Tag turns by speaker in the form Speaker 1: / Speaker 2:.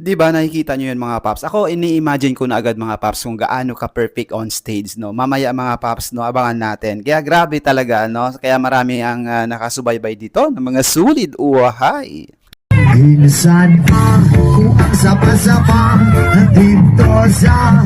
Speaker 1: 'Di ba nakikita niyo 'yun mga paps? Ako ini-imagine ko na agad mga paps kung gaano ka-perfect on stage 'no. Mamaya mga paps 'no, abangan natin. Kaya grabe talaga 'no, kaya marami ang, nakasubaybay dito ng mga solid uhay.
Speaker 2: Minsan pa, kung ang sapa-sapa, dito sa